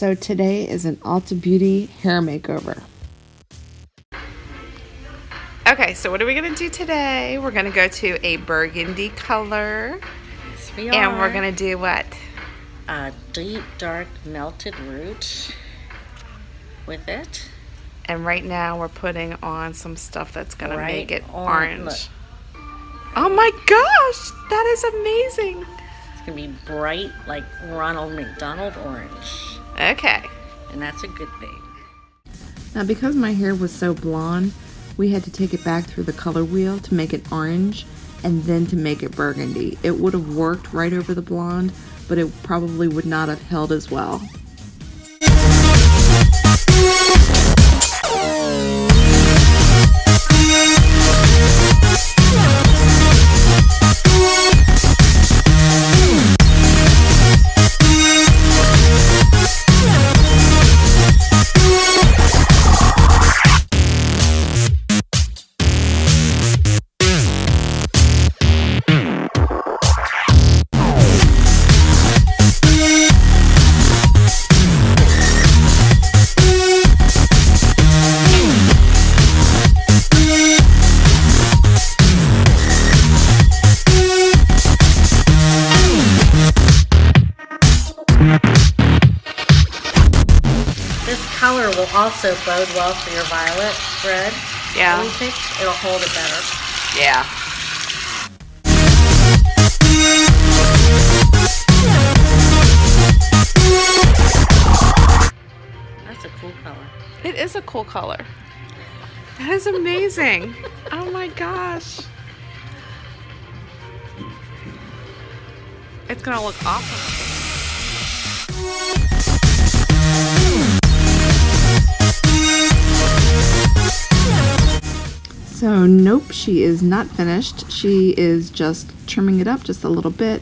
So today is an Ulta Beauty hair makeover. Okay, so what are we going to do today? We're going to go to a burgundy color. Yes, we are. And we're going to do what? A deep, dark, melted root with it. And right now we're putting on some stuff that's going to make it orange. Look. Oh my gosh, that is amazing. It's going to be bright like Ronald McDonald orange. Okay. And that's a good thing. Now because my hair was so blonde, we had to take it back through the color wheel to make it orange and then to make it burgundy. It would have worked right over the blonde, but it probably would not have held as well. Color will also bode well for your violet red. Yeah. We think it'll hold it better. Yeah. That's a cool color. It is a cool color. That is amazing. Oh my gosh. It's gonna look awesome. So nope, she is not finished. She is just trimming it up just a little bit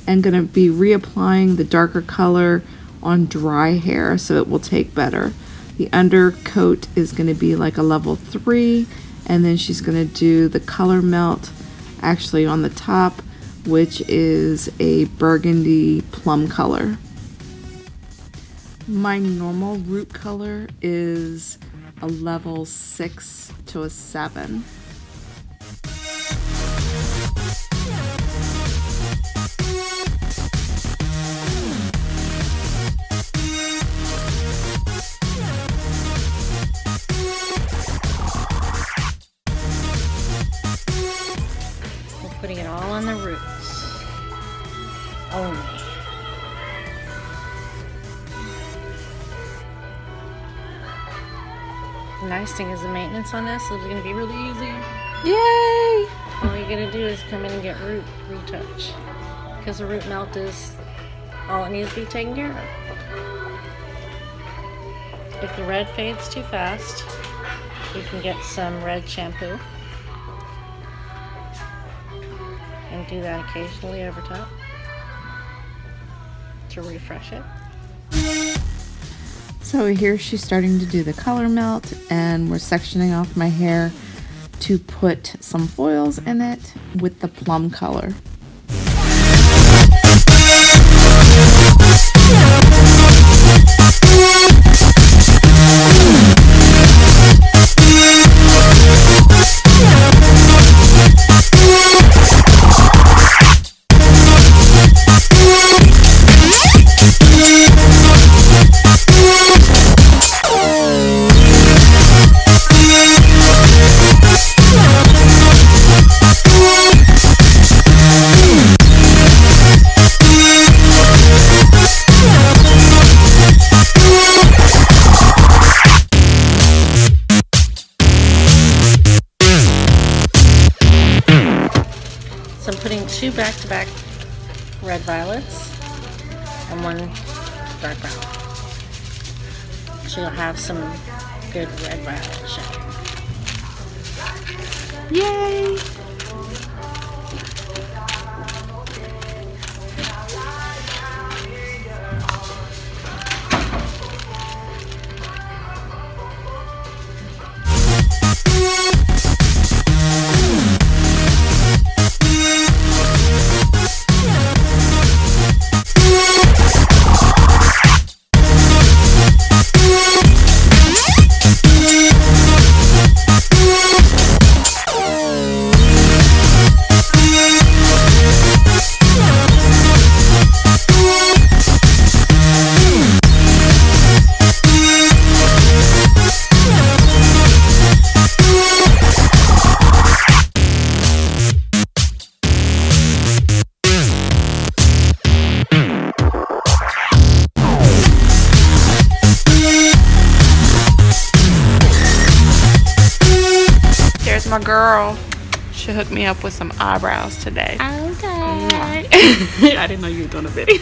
and gonna be reapplying the darker color on dry hair so it will take better. The undercoat is gonna be like a level 3, and then she's gonna do the color melt actually on the top, which is a burgundy plum color. My normal root color is a level 6 to a 7. We're putting it all on the roots. Only. The nice thing is the maintenance on this is going to be really easy. Yay! All you're going to do is come in and get root retouch, because the root melt is all it needs to be taken care of. If the red fades too fast, you can get some red shampoo and do that occasionally over top to refresh it. So here she's starting to do the color melt, and we're sectioning off my hair to put some foils in it with the plum color. So I'm putting 2 back-to-back red violets and 1 dark brown. So you'll have some good red violet shade. Yay! my girl. She hooked me up with some eyebrows today. Okay. I didn't know you were doing a video.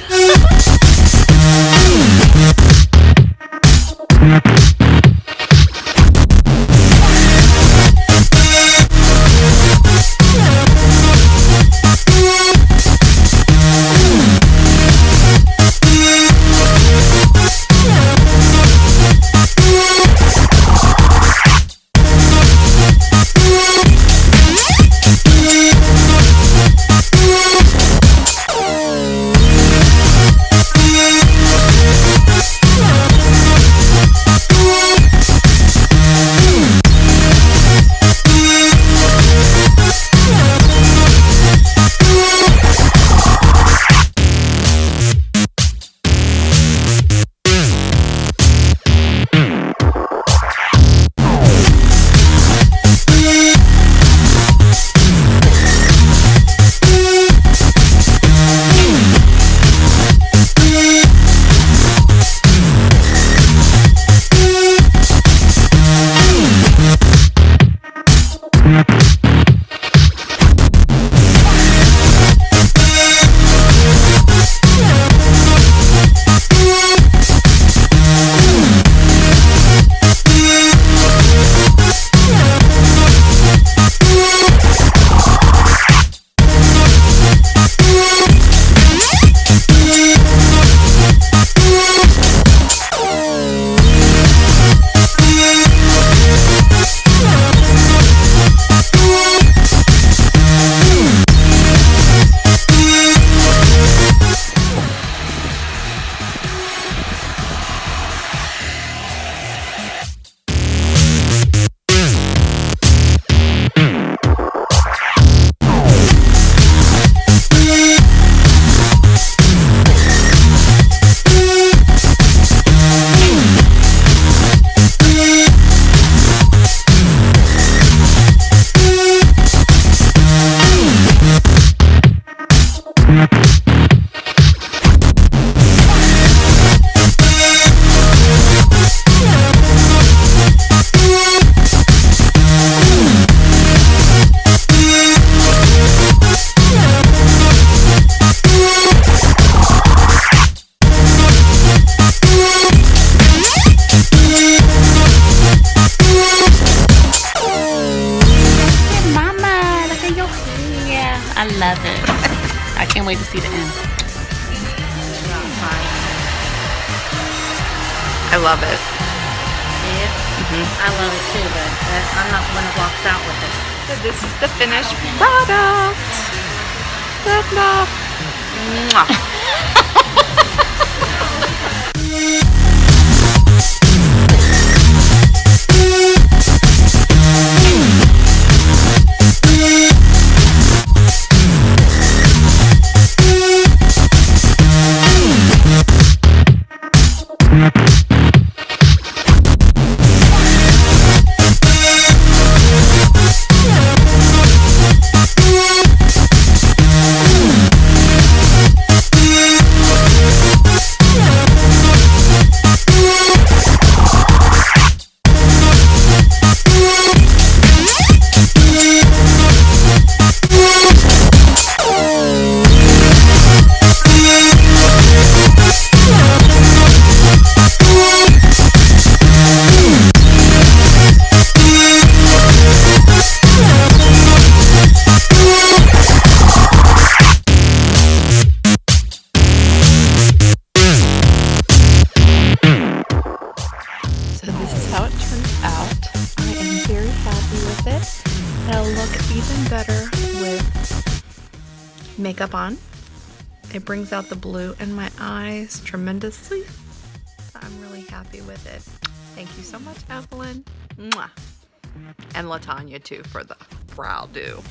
I love it. I can't wait to see the end. I love it. Yeah, I love it too, but I'm not the one that walks out with it. So this is the finished product. Good enough. It'll look even better with makeup on. It brings out the blue in my eyes tremendously. I'm really happy with it. Thank you so much, Evelyn. Mwah. And LaTanya too for the brow do.